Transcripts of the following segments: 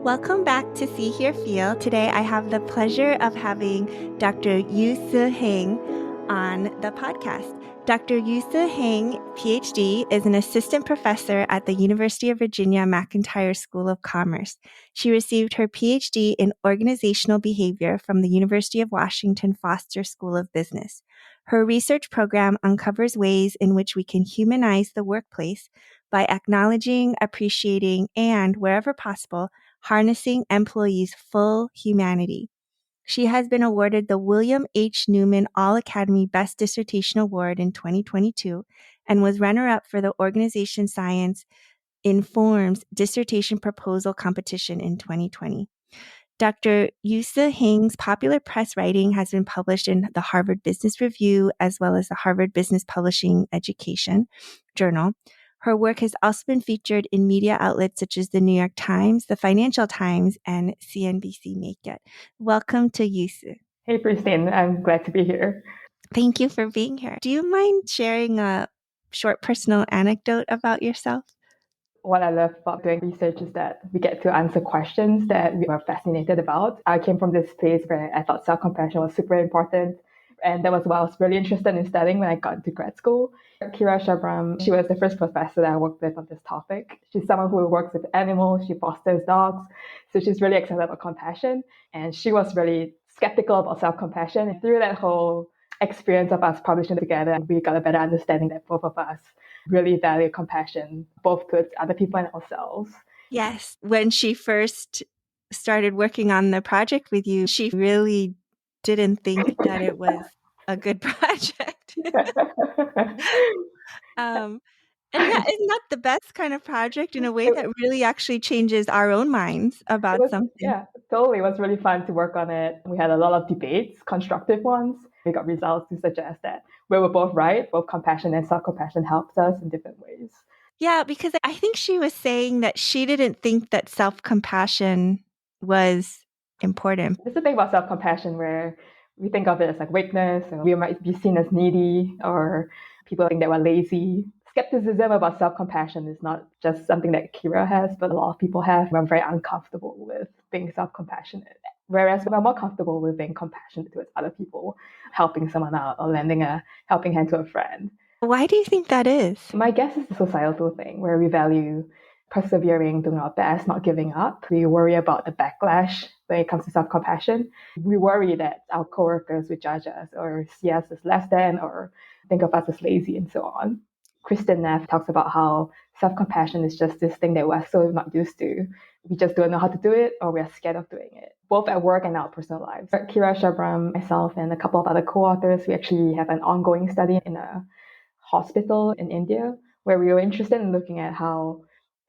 Welcome back to See, Hear, Feel. Today I have the pleasure of having Dr. Tse Heng on the podcast. Dr. Tse Heng, PhD, is an assistant professor at the University of Virginia McIntire School of Commerce. She received her PhD in organizational behavior from the University of Washington Foster School of Business. Her research program uncovers ways in which we can humanize the workplace by acknowledging, appreciating, and, wherever possible, harnessing employees' full humanity. She has been awarded the William H. Newman All-Academy Best Dissertation Award in 2022 and was runner-up for the Organization Science Informs Dissertation Proposal Competition in 2020. Dr. Tse Heng's popular press writing has been published in the Harvard Business Review as well as the Harvard Business Publishing Education Journal. Her work has also been featured in media outlets such as the New York Times, the Financial Times, and CNBC Make It. Welcome to Tse. Hey, Christine. I'm glad to be here. Thank you for being here. Do you mind sharing a short personal anecdote about yourself? What I love about doing research is that we get to answer questions that we are fascinated about. I came from this place where I thought self-compassion was super important. And that was what I was really interested in studying when I got into grad school. Kira Shabram, she was the first professor that I worked with on this topic. She's someone who works with animals. She fosters dogs. So she's really excited about compassion. And she was really skeptical about self-compassion. And through that whole experience of us publishing together, we got a better understanding that both of us really value compassion, both towards other people and ourselves. Yes. When she first started working on the project with you, she really didn't think that it was a good project. And yeah, isn't that the best kind of project in a way that really actually changes our own minds about something? Yeah, totally. It was really fun to work on it. We had a lot of debates, constructive ones. We got results to suggest that we were both right. Both compassion and self-compassion helps us in different ways. Yeah, because I think she was saying that she didn't think that self-compassion was important. There's a thing about self-compassion where we think of it as like weakness, or we might be seen as needy, or people think that we're lazy. Skepticism about self-compassion is not just something that Kira has, but a lot of people have. We're very uncomfortable with being self-compassionate. Whereas we're more comfortable with being compassionate towards other people, helping someone out or lending a helping hand to a friend. Why do you think that is? My guess is a societal thing where we value persevering, doing our best, not giving up. We worry about the backlash when it comes to self-compassion. We worry that our coworkers would judge us or see us as less than or think of us as lazy and so on. Kristen Neff talks about how self-compassion is just this thing that we're so not used to. We just don't know how to do it or we're scared of doing it, both at work and our personal lives. Kira Shabram, myself, and a couple of other co-authors, we actually have an ongoing study in a hospital in India where we were interested in looking at how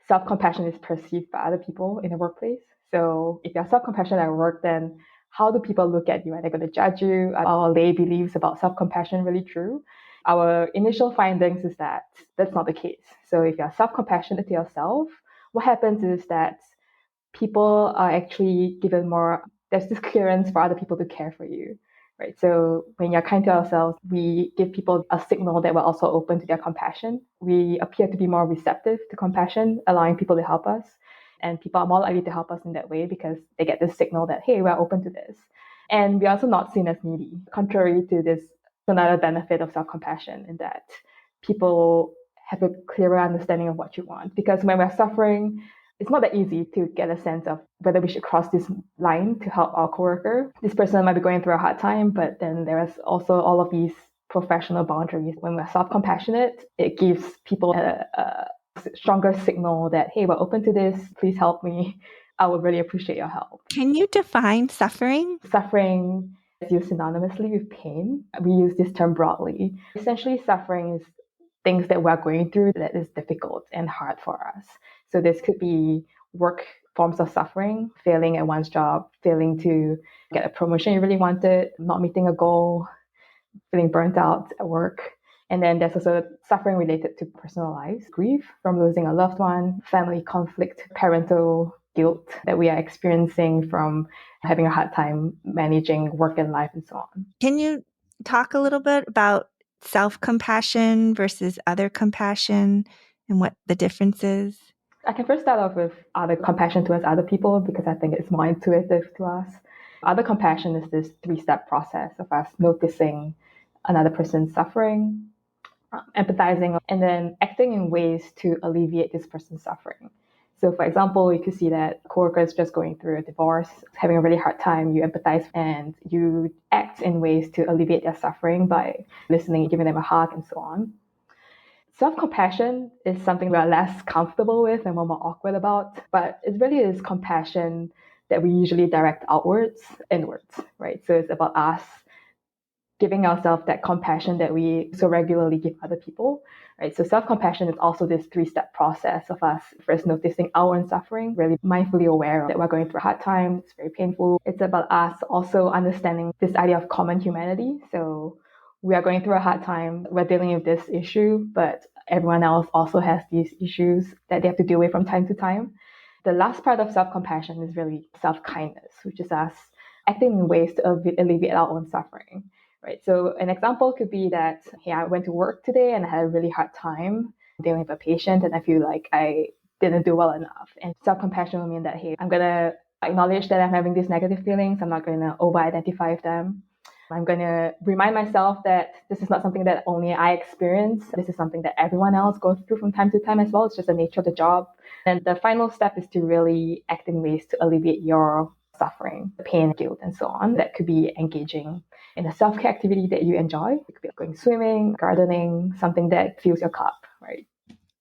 self-compassion is perceived by other people in the workplace. So if you're self-compassionate at work, then how do people look at you? Are they going to judge you? Are our lay beliefs about self-compassion really true? Our initial findings is that that's not the case. So if you're self-compassionate to yourself, what happens is that people are actually given more, there's this clearance for other people to care for you. Right. So when you're kind to ourselves, we give people a signal that we're also open to their compassion. We appear to be more receptive to compassion, allowing people to help us. And people are more likely to help us in that way because they get this signal that, hey, we're open to this. And we're also not seen as needy, contrary to this another benefit of self-compassion in that people have a clearer understanding of what you want. Because when we're suffering, it's not that easy to get a sense of whether we should cross this line to help our coworker. This person might be going through a hard time, but then there's also all of these professional boundaries. When we're self-compassionate, it gives people a stronger signal that, hey, we're open to this. Please help me. I would really appreciate your help. Can you define suffering? Suffering is used synonymously with pain. We use this term broadly. Essentially, suffering is things that we're going through that is difficult and hard for us. So this could be work forms of suffering, failing at one's job, failing to get a promotion you really wanted, not meeting a goal, feeling burnt out at work. And then there's also suffering related to personal lives, grief from losing a loved one, family conflict, parental guilt that we are experiencing from having a hard time managing work and life and so on. Can you talk a little bit about self-compassion versus other compassion and what the difference is? I can first start off with other compassion towards other people because I think it's more intuitive to us. Other compassion is this three-step process of us noticing another person's suffering, empathizing, and then acting in ways to alleviate this person's suffering. So, for example, you could see that coworker is just going through a divorce, having a really hard time. You empathize and you act in ways to alleviate their suffering by listening, giving them a hug, and so on. Self-compassion is something we're less comfortable with and we're more awkward about, but it really is compassion that we usually direct outwards, inwards, right? So it's about us giving ourselves that compassion that we so regularly give other people, right? So self-compassion is also this three-step process of us first noticing our own suffering, really mindfully aware that we're going through a hard time, it's very painful. It's about us also understanding this idea of common humanity. So we are going through a hard time, we're dealing with this issue, but everyone else also has these issues that they have to deal with from time to time. The last part of self-compassion is really self-kindness, which is us acting in ways to alleviate our own suffering. Right. So an example could be that, hey, I went to work today and I had a really hard time dealing with a patient and I feel like I didn't do well enough. And self-compassion will mean that, hey, I'm going to acknowledge that I'm having these negative feelings. I'm not going to over-identify with them. I'm going to remind myself that this is not something that only I experience. This is something that everyone else goes through from time to time as well. It's just the nature of the job. And the final step is to really act in ways to alleviate your suffering, pain, guilt, and so on. That could be engaging in a self-care activity that you enjoy. It could be going swimming, gardening, something that fills your cup, right?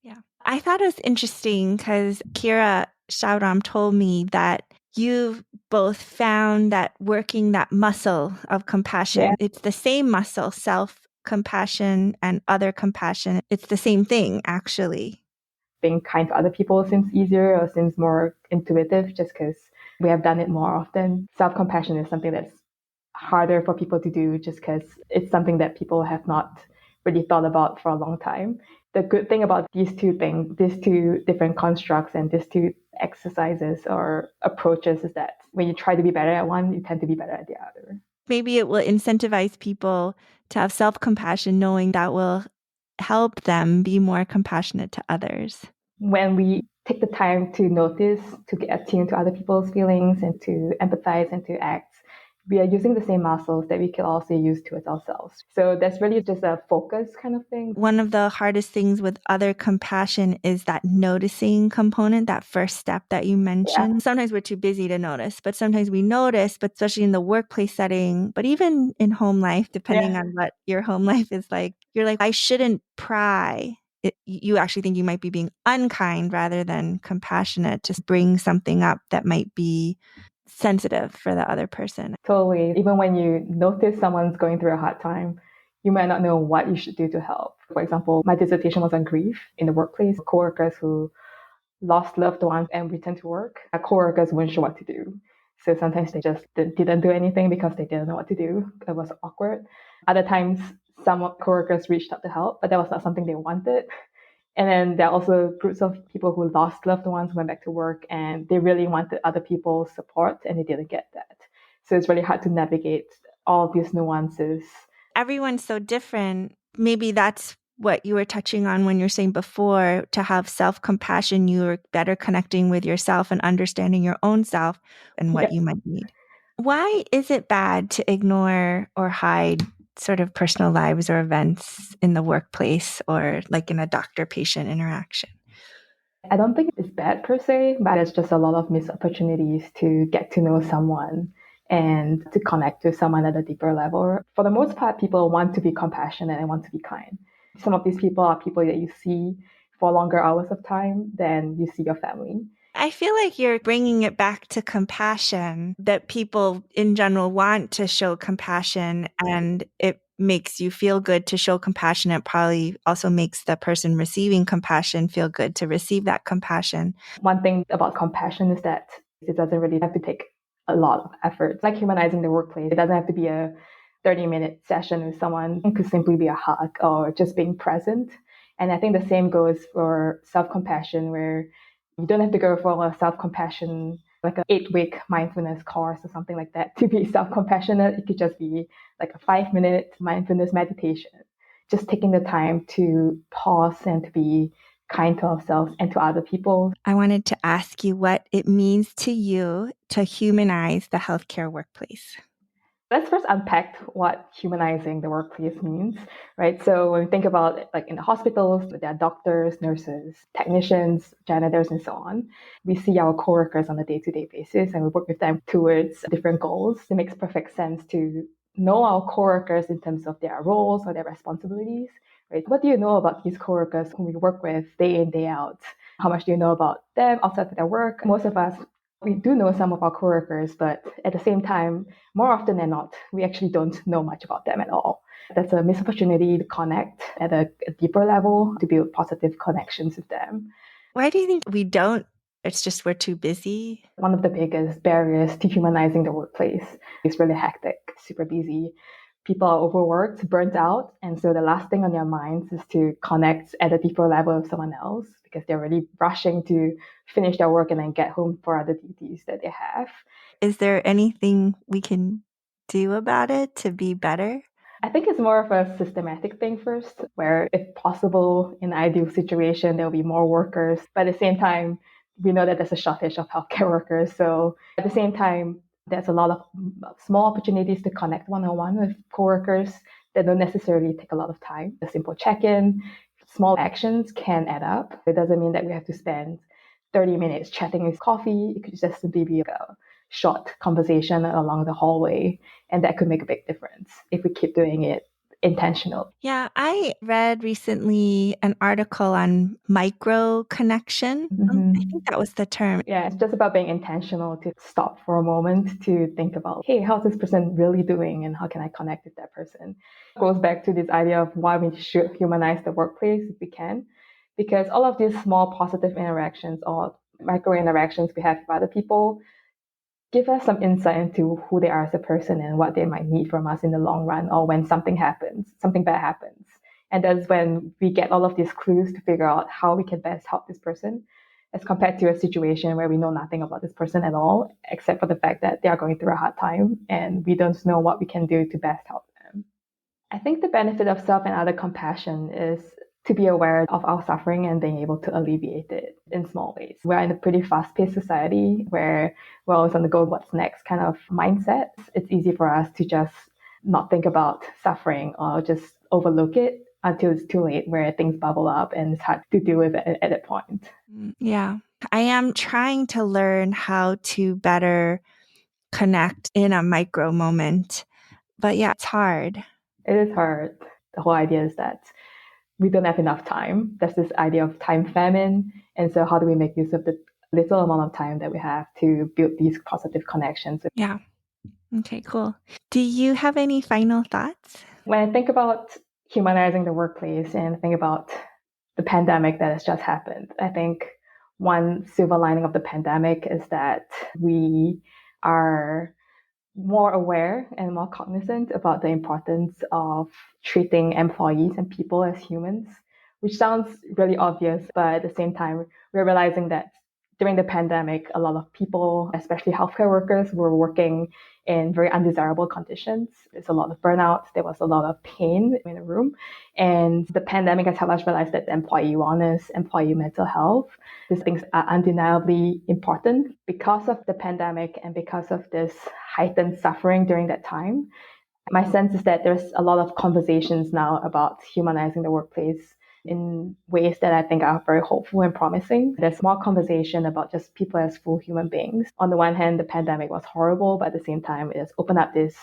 Yeah. I thought it was interesting because Kira Shauram told me that you've both found that working that muscle of compassion, it's the same muscle, self-compassion and other compassion. It's the same thing, actually. Being kind to other people seems easier or seems more intuitive just because we have done it more often. Self-compassion is something that's harder for people to do just because it's something that people have not really thought about for a long time. The good thing about these two things, these two different constructs and these two exercises or approaches is that when you try to be better at one, you tend to be better at the other. Maybe it will incentivize people to have self-compassion, knowing that will help them be more compassionate to others. When we take the time to notice, to get attuned to other people's feelings and to empathize and to act, we are using the same muscles that we can also use towards ourselves. So that's really just a focus kind of thing. One of the hardest things with other compassion is that noticing component, that first step that you mentioned. Yeah. Sometimes we're too busy to notice, but sometimes we notice, but especially in the workplace setting, but even in home life, depending on what your home life is like, you're like, I shouldn't pry. You actually think you might be being unkind rather than compassionate to bring something up that might be sensitive for the other person. Totally. Even when you notice someone's going through a hard time, you might not know what you should do to help. For example, my dissertation was on grief in the workplace. Coworkers who lost loved ones and returned to work, our coworkers weren't sure what to do. So sometimes they just didn't do anything because they didn't know what to do. It was awkward. Other times, some coworkers reached out to help, but that was not something they wanted. And then there are also groups of people who lost loved ones, went back to work, and they really wanted other people's support, and they didn't get that. So it's really hard to navigate all these nuances. Everyone's so different. Maybe that's what you were touching on when you're saying before, to have self-compassion, you're better connecting with yourself and understanding your own self and what you might need. Why is it bad to ignore or hide sort of personal lives or events in the workplace or like in a doctor-patient interaction? I don't think it's bad per se, but it's just a lot of missed opportunities to get to know someone and to connect with someone at a deeper level. For the most part, people want to be compassionate and want to be kind. Some of these people are people that you see for longer hours of time than you see your family. I feel like you're bringing it back to compassion, that people in general want to show compassion, and it makes you feel good to show compassion. It probably also makes the person receiving compassion feel good to receive that compassion. One thing about compassion is that it doesn't really have to take a lot of effort. It's like humanizing the workplace. It doesn't have to be a 30-minute session with someone. It could simply be a hug or just being present. And I think the same goes for self-compassion, where you don't have to go for a self-compassion, like an 8-week mindfulness course or something like that to be self-compassionate. It could just be like a 5-minute mindfulness meditation. Just taking the time to pause and to be kind to ourselves and to other people. I wanted to ask you what it means to you to humanize the healthcare workplace. Let's first unpack what humanizing the workplace means, right? So when we think about it, like in the hospitals, there are doctors, nurses, technicians, janitors, and so on. We see our coworkers on a day-to-day basis, and we work with them towards different goals. It makes perfect sense to know our coworkers in terms of their roles or their responsibilities, right? What do you know about these coworkers whom we work with day in, day out? How much do you know about them outside of their work? Most of us, we do know some of our coworkers, but at the same time, more often than not, we actually don't know much about them at all. That's a missed opportunity to connect at a deeper level, to build positive connections with them. Why do you think we don't? It's just we're too busy. One of the biggest barriers to humanizing the workplace is really hectic, super busy. People are overworked, burnt out, and so the last thing on their minds is to connect at a deeper level with someone else because they're really rushing to finish their work and then get home for other duties that they have. Is there anything we can do about it to be better? I think it's more of a systematic thing first, where if possible, in an ideal situation, there'll be more workers. But at the same time, we know that there's a shortage of healthcare workers. So at the same time, there's a lot of small opportunities to connect one-on-one with coworkers that don't necessarily take a lot of time. A simple check-in, small actions can add up. It doesn't mean that we have to spend 30 minutes chatting with coffee. It could just simply be a short conversation along the hallway, and that could make a big difference if we keep doing it intentional. Yeah, I read recently an article on micro connection. I think that was the term. Yeah, it's just about being intentional to stop for a moment to think about, hey, how's this person really doing and how can I connect with that person? It goes back to this idea of why we should humanize the workplace if we can, because all of these small positive interactions or micro interactions we have with other people give us some insight into who they are as a person and what they might need from us in the long run or when something happens, something bad happens. And that's when we get all of these clues to figure out how we can best help this person as compared to a situation where we know nothing about this person at all, except for the fact that they are going through a hard time and we don't know what we can do to best help them. I think the benefit of self and other compassion is to be aware of our suffering and being able to alleviate it in small ways. We're in a pretty fast-paced society where we're always on the go, what's next kind of mindset. It's easy for us to just not think about suffering or just overlook it until it's too late where things bubble up and it's hard to deal with it at that point. Yeah. I am trying to learn how to better connect in a micro moment. But yeah, it's hard. It is hard. The whole idea is that we don't have enough time. There's this idea of time famine. And so how do we make use of the little amount of time that we have to build these positive connections? Yeah. Okay, cool. Do you have any final thoughts? When I think about humanizing the workplace and think about the pandemic that has just happened, I think one silver lining of the pandemic is that we are more aware and more cognizant about the importance of treating employees and people as humans, which sounds really obvious, but at the same time, we're realizing that during the pandemic, a lot of people, especially healthcare workers, were working in very undesirable conditions. There's a lot of burnout. There was a lot of pain in the room. And the pandemic has helped us realize that employee wellness, employee mental health, these things are undeniably important because of the pandemic and because of this heightened suffering during that time. My sense is that there's a lot of conversations now about humanizing the workplace in ways that I think are very hopeful and promising. There's more conversation about just people as full human beings. On the one hand, the pandemic was horrible, but at the same time, it has opened up these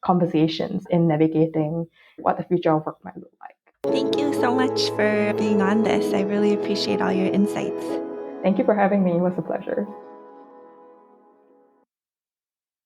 conversations in navigating what the future of work might look like. Thank you so much for being on this. I really appreciate all your insights. Thank you for having me. It was a pleasure.